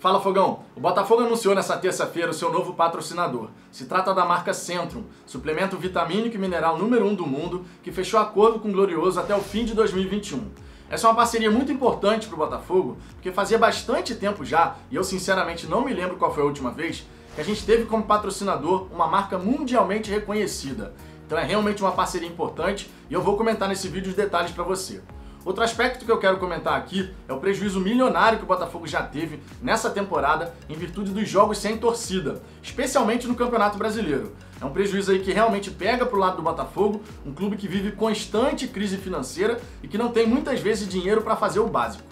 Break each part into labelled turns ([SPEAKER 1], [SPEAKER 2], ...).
[SPEAKER 1] Fala, Fogão! O Botafogo anunciou nessa terça-feira o seu novo patrocinador. Se trata da marca Centrum, suplemento vitamínico e mineral número 1 do mundo, que fechou acordo com o Glorioso até o fim de 2021. Essa é uma parceria muito importante para o Botafogo, porque fazia bastante tempo já, e eu sinceramente não me lembro qual foi a última vez, que a gente teve como patrocinador uma marca mundialmente reconhecida. Então é realmente uma parceria importante e eu vou comentar nesse vídeo os detalhes para você. Outro aspecto que eu quero comentar aqui é o prejuízo milionário que o Botafogo já teve nessa temporada em virtude dos jogos sem torcida, especialmente no Campeonato Brasileiro. É um prejuízo aí que realmente pega pro lado do Botafogo, um clube que vive constante crise financeira e que não tem muitas vezes dinheiro para fazer o básico.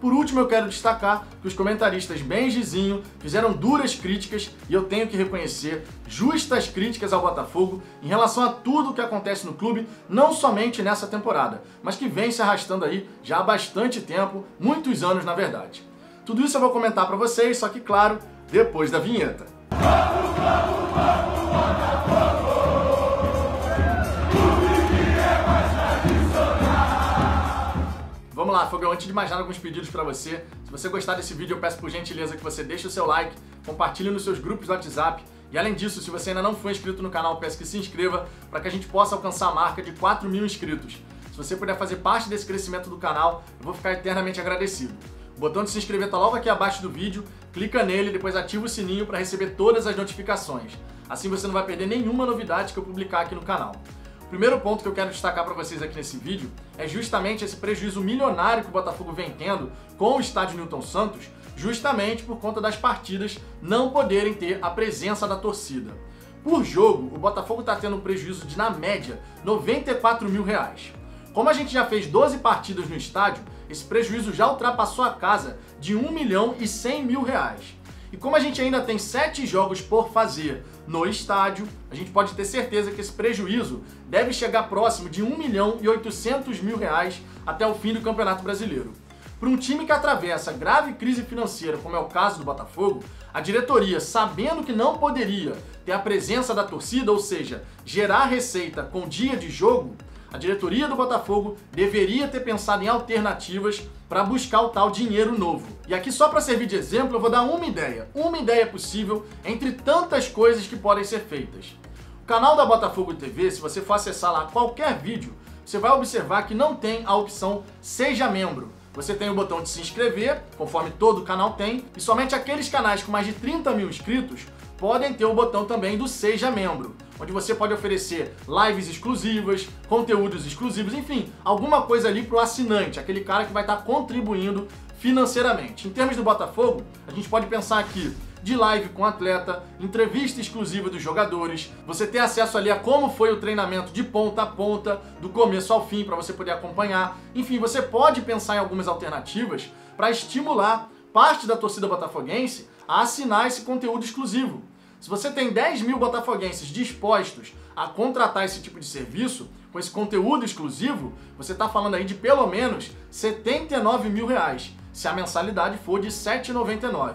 [SPEAKER 1] Por último, eu quero destacar que os comentaristas Ben Gizinho fizeram duras críticas, e eu tenho que reconhecer, justas críticas ao Botafogo em relação a tudo o que acontece no clube, não somente nessa temporada, mas que vem se arrastando aí já há bastante tempo, muitos anos na verdade. Tudo isso eu vou comentar para vocês, só que claro, depois da vinheta. Vamos lá, Fogão, antes de mais nada, alguns pedidos para você. Se você gostar desse vídeo, eu peço por gentileza que você deixe o seu like, compartilhe nos seus grupos do WhatsApp. E além disso, se você ainda não for inscrito no canal, eu peço que se inscreva para que a gente possa alcançar a marca de 4.000 inscritos. Se você puder fazer parte desse crescimento do canal, eu vou ficar eternamente agradecido. O botão de se inscrever está logo aqui abaixo do vídeo, clica nele e depois ativa o sininho para receber todas as notificações. Assim você não vai perder nenhuma novidade que eu publicar aqui no canal. O primeiro ponto que eu quero destacar para vocês aqui nesse vídeo é justamente esse prejuízo milionário que o Botafogo vem tendo com o estádio Newton Santos, justamente por conta das partidas não poderem ter a presença da torcida. Por jogo, o Botafogo está tendo um prejuízo de, na média, R$94 mil. Como a gente já fez 12 partidas no estádio, esse prejuízo já ultrapassou a casa de R$1.100.000. E como a gente ainda tem 7 jogos por fazer no estádio, a gente pode ter certeza que esse prejuízo deve chegar próximo de R$1.800.000 até o fim do Campeonato Brasileiro. Para um time que atravessa grave crise financeira, como é o caso do Botafogo, a diretoria, sabendo que não poderia ter a presença da torcida, ou seja, gerar receita com dia de jogo, a diretoria do Botafogo deveria ter pensado em alternativas para buscar o tal dinheiro novo. E aqui, só para servir de exemplo, eu vou dar uma ideia possível entre tantas coisas que podem ser feitas. O canal da Botafogo TV, se você for acessar lá qualquer vídeo, você vai observar que não tem a opção Seja Membro. Você tem o botão de se inscrever, conforme todo canal tem, e somente aqueles canais com mais de 30 mil inscritos podem ter o botão também do Seja Membro, onde você pode oferecer lives exclusivas, conteúdos exclusivos, enfim, alguma coisa ali para o assinante, aquele cara que vai estar contribuindo financeiramente. Em termos do Botafogo, a gente pode pensar aqui de live com atleta, entrevista exclusiva dos jogadores, você ter acesso ali a como foi o treinamento de ponta a ponta, do começo ao fim, para você poder acompanhar. Enfim, você pode pensar em algumas alternativas para estimular parte da torcida botafoguense a assinar esse conteúdo exclusivo. Se você tem 10 mil botafoguenses dispostos a contratar esse tipo de serviço, com esse conteúdo exclusivo, você está falando aí de pelo menos R$79 mil, se a mensalidade for de R$ 7,99.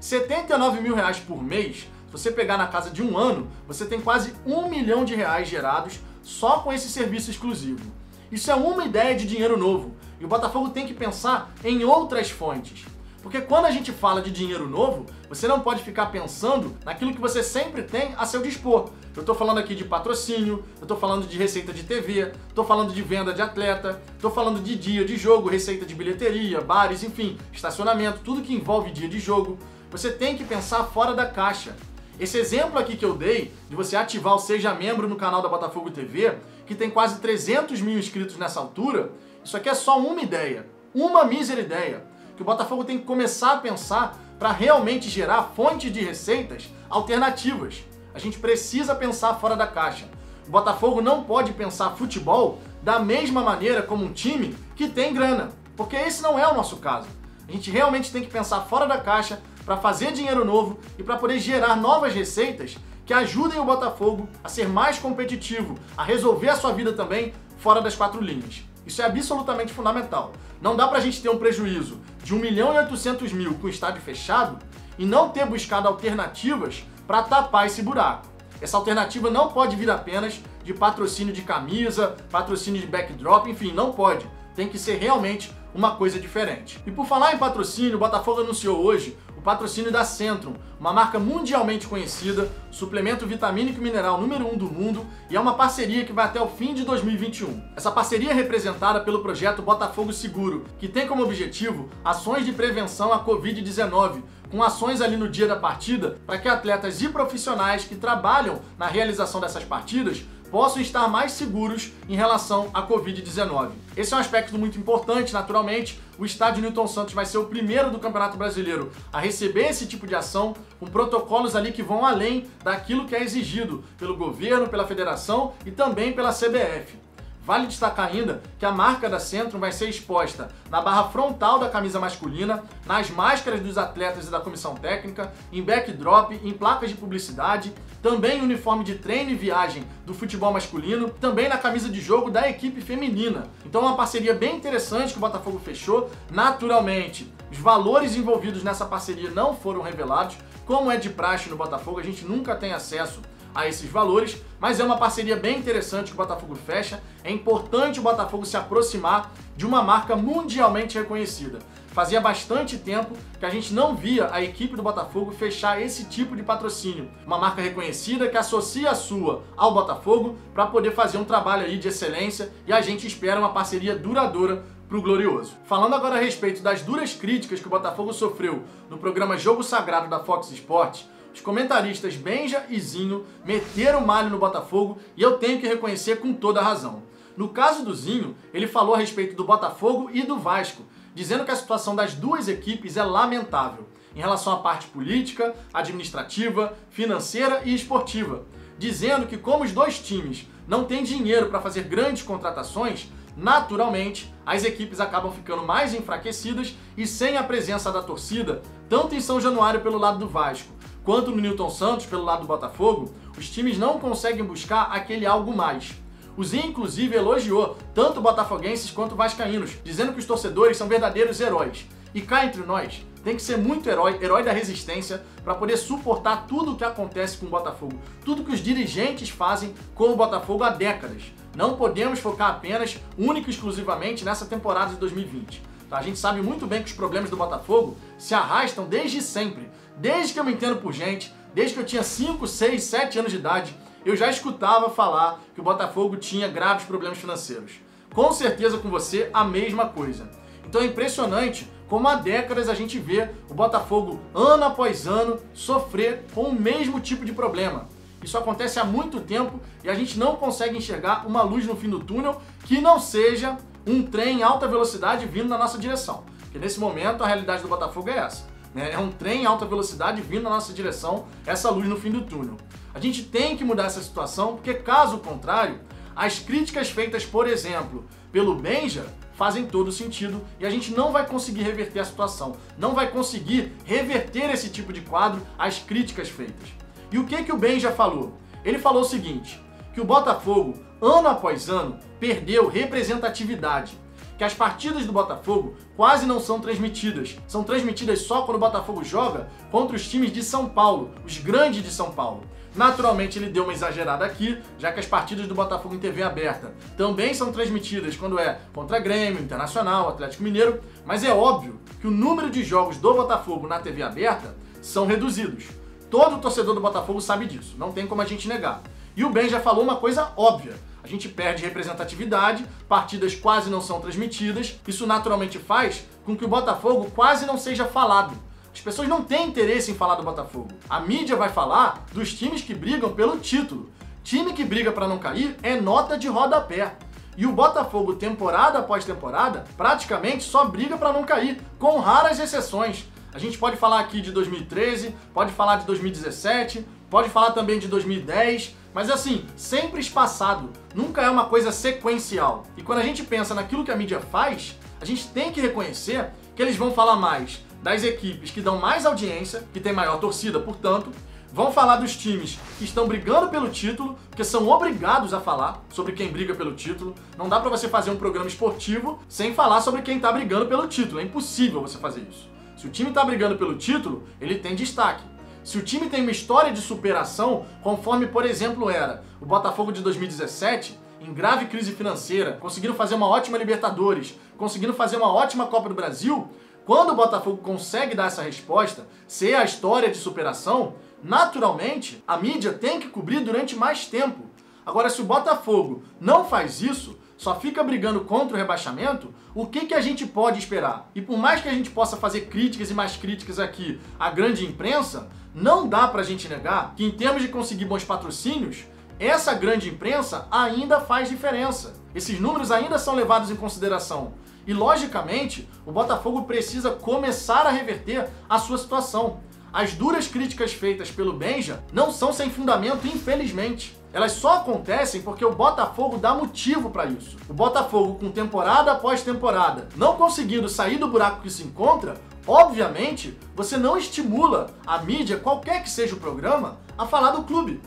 [SPEAKER 1] R$79 mil por mês, se você pegar na casa de um ano, você tem quase R$1 milhão gerados só com esse serviço exclusivo. Isso é uma ideia de dinheiro novo, e o Botafogo tem que pensar em outras fontes. Porque quando a gente fala de dinheiro novo, você não pode ficar pensando naquilo que você sempre tem a seu dispor. Eu estou falando aqui de patrocínio, eu estou falando de receita de TV, estou falando de venda de atleta, estou falando de dia de jogo, receita de bilheteria, bares, enfim, estacionamento, tudo que envolve dia de jogo. Você tem que pensar fora da caixa. Esse exemplo aqui que eu dei, de você ativar o Seja Membro no canal da Botafogo TV, que tem quase 300 mil inscritos nessa altura, isso aqui é só uma ideia, uma mísera ideia, que o Botafogo tem que começar a pensar para realmente gerar fontes de receitas alternativas. A gente precisa pensar fora da caixa. O Botafogo não pode pensar futebol da mesma maneira como um time que tem grana, porque esse não é o nosso caso. A gente realmente tem que pensar fora da caixa para fazer dinheiro novo e para poder gerar novas receitas que ajudem o Botafogo a ser mais competitivo, a resolver a sua vida também fora das 4 linhas. Isso é absolutamente fundamental. Não dá pra gente ter um prejuízo de R$1.800.000 com o estádio fechado e não ter buscado alternativas para tapar esse buraco. Essa alternativa não pode vir apenas de patrocínio de camisa, patrocínio de backdrop, enfim, não pode. tem que ser realmente uma coisa diferente. E por falar em patrocínio, o Botafogo anunciou hoje o patrocínio da Centrum, uma marca mundialmente conhecida, suplemento vitamínico e mineral número 1 do mundo, e é uma parceria que vai até o fim de 2021. Essa parceria é representada pelo projeto Botafogo Seguro, que tem como objetivo ações de prevenção à Covid-19, com ações ali no dia da partida, para que atletas e profissionais que trabalham na realização dessas partidas possam estar mais seguros em relação à Covid-19. Esse é um aspecto muito importante, naturalmente. O estádio Newton Santos vai ser o primeiro do Campeonato Brasileiro a receber esse tipo de ação, com protocolos ali que vão além daquilo que é exigido pelo governo, pela federação e também pela CBF. Vale destacar ainda que a marca da Centrum vai ser exposta na barra frontal da camisa masculina, nas máscaras dos atletas e da comissão técnica, em backdrop, em placas de publicidade, também em uniforme de treino e viagem do futebol masculino, também na camisa de jogo da equipe feminina. Então é uma parceria bem interessante que o Botafogo fechou. Naturalmente, os valores envolvidos nessa parceria não foram revelados, como é de praxe no Botafogo, a gente nunca tem acesso a esses valores, mas é uma parceria bem interessante que o Botafogo fecha. É importante o Botafogo se aproximar de uma marca mundialmente reconhecida. Fazia bastante tempo que a gente não via a equipe do Botafogo fechar esse tipo de patrocínio. Uma marca reconhecida que associa a sua ao Botafogo para poder fazer um trabalho aí de excelência, e a gente espera uma parceria duradoura pro Glorioso. Falando agora a respeito das duras críticas que o Botafogo sofreu no programa Jogo Sagrado da Fox Sports, os comentaristas Benja e Zinho meteram malho no Botafogo, e eu tenho que reconhecer com toda a razão. No caso do Zinho, ele falou a respeito do Botafogo e do Vasco, dizendo que a situação das duas equipes é lamentável, em relação à parte política, administrativa, financeira e esportiva, dizendo que como os dois times não têm dinheiro para fazer grandes contratações, naturalmente as equipes acabam ficando mais enfraquecidas e sem a presença da torcida, tanto em São Januário pelo lado do Vasco, quanto no Newton Santos, pelo lado do Botafogo, os times não conseguem buscar aquele algo mais. O Zinho, inclusive, elogiou tanto botafoguenses quanto vascaínos, dizendo que os torcedores são verdadeiros heróis. E cá entre nós, tem que ser muito herói da resistência, para poder suportar tudo o que acontece com o Botafogo, tudo que os dirigentes fazem com o Botafogo há décadas. Não podemos focar apenas, única e exclusivamente, nessa temporada de 2020. A gente sabe muito bem que os problemas do Botafogo se arrastam desde sempre. Desde que eu me entendo por gente, desde que eu tinha 5, 6, 7 anos de idade, eu já escutava falar que o Botafogo tinha graves problemas financeiros. Com certeza com você, a mesma coisa. Então é impressionante como há décadas a gente vê o Botafogo, ano após ano, sofrer com o mesmo tipo de problema. Isso acontece há muito tempo e a gente não consegue enxergar uma luz no fim do túnel que não seja um trem em alta velocidade vindo na nossa direção. Porque nesse momento a realidade do Botafogo é essa. É um trem em alta velocidade vindo na nossa direção, essa luz no fim do túnel. A gente tem que mudar essa situação, porque caso contrário, as críticas feitas, por exemplo, pelo Benja, fazem todo sentido e a gente não vai conseguir reverter a situação, não vai conseguir reverter esse tipo de quadro, as críticas feitas. E o que o Benja falou? Ele falou o seguinte, que o Botafogo, ano após ano, perdeu representatividade, que as partidas do Botafogo quase não são transmitidas. São transmitidas só quando o Botafogo joga contra os times de São Paulo, os grandes de São Paulo. Naturalmente ele deu uma exagerada aqui, já que as partidas do Botafogo em TV aberta também são transmitidas quando é contra Grêmio, Internacional, Atlético Mineiro, mas é óbvio que o número de jogos do Botafogo na TV aberta são reduzidos. Todo torcedor do Botafogo sabe disso, não tem como a gente negar. E o Ben já falou uma coisa óbvia. A gente perde representatividade, partidas quase não são transmitidas, isso naturalmente faz com que o Botafogo quase não seja falado. As pessoas não têm interesse em falar do Botafogo. A mídia vai falar dos times que brigam pelo título. Time que briga para não cair é nota de rodapé. E o Botafogo, temporada após temporada, praticamente só briga para não cair, com raras exceções. A gente pode falar aqui de 2013, pode falar de 2017, pode falar também de 2010, mas assim, sempre espaçado, nunca é uma coisa sequencial. E quando a gente pensa naquilo que a mídia faz, a gente tem que reconhecer que eles vão falar mais das equipes que dão mais audiência, que tem maior torcida, portanto, vão falar dos times que estão brigando pelo título, porque são obrigados a falar sobre quem briga pelo título. Não dá pra você fazer um programa esportivo sem falar sobre quem tá brigando pelo título, é impossível você fazer isso. Se o time tá brigando pelo título, ele tem destaque. Se o time tem uma história de superação, conforme, por exemplo, era o Botafogo de 2017, em grave crise financeira, conseguindo fazer uma ótima Libertadores, conseguindo fazer uma ótima Copa do Brasil, quando o Botafogo consegue dar essa resposta, ser a história de superação, naturalmente a mídia tem que cobrir durante mais tempo. Agora, se o Botafogo não faz isso, só fica brigando contra o rebaixamento, o que a gente pode esperar? E por mais que a gente possa fazer críticas e mais críticas aqui à grande imprensa, não dá pra gente negar que em termos de conseguir bons patrocínios, essa grande imprensa ainda faz diferença. Esses números ainda são levados em consideração. E, logicamente, o Botafogo precisa começar a reverter a sua situação. As duras críticas feitas pelo Benja não são sem fundamento, infelizmente. Elas só acontecem porque o Botafogo dá motivo para isso. O Botafogo, com temporada após temporada, não conseguindo sair do buraco que se encontra, obviamente, você não estimula a mídia, qualquer que seja o programa, a falar do clube.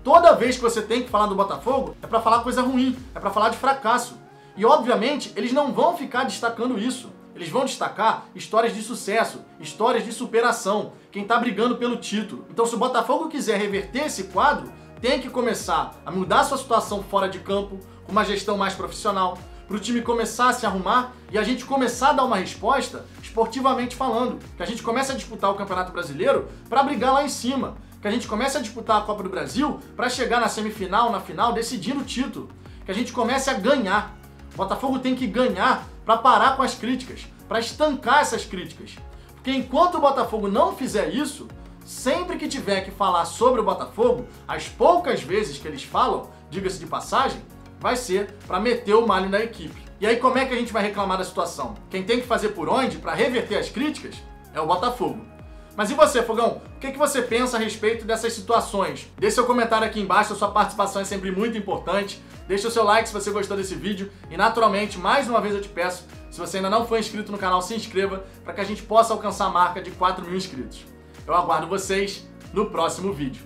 [SPEAKER 1] Toda vez que você tem que falar do Botafogo, é para falar coisa ruim, é para falar de fracasso. E, obviamente, eles não vão ficar destacando isso. Eles vão destacar histórias de sucesso, histórias de superação, quem tá brigando pelo título. Então, se o Botafogo quiser reverter esse quadro, tem que começar a mudar sua situação fora de campo, com uma gestão mais profissional, para o time começar a se arrumar e a gente começar a dar uma resposta, esportivamente falando. Que a gente comece a disputar o Campeonato Brasileiro para brigar lá em cima. Que a gente comece a disputar a Copa do Brasil para chegar na semifinal, na final, decidindo o título. Que a gente comece a ganhar. O Botafogo tem que ganhar para parar com as críticas, para estancar essas críticas. Porque enquanto o Botafogo não fizer isso, sempre que tiver que falar sobre o Botafogo, as poucas vezes que eles falam, diga-se de passagem, vai ser para meter o malho na equipe. E aí como é que a gente vai reclamar da situação? Quem tem que fazer por onde para reverter as críticas é o Botafogo. Mas e você, Fogão? O que você pensa a respeito dessas situações? Deixe seu comentário aqui embaixo, a sua participação é sempre muito importante. Deixe o seu like se você gostou desse vídeo. E naturalmente, mais uma vez eu te peço, se você ainda não for inscrito no canal, se inscreva para que a gente possa alcançar a marca de 4.000 inscritos. Eu aguardo vocês no próximo vídeo.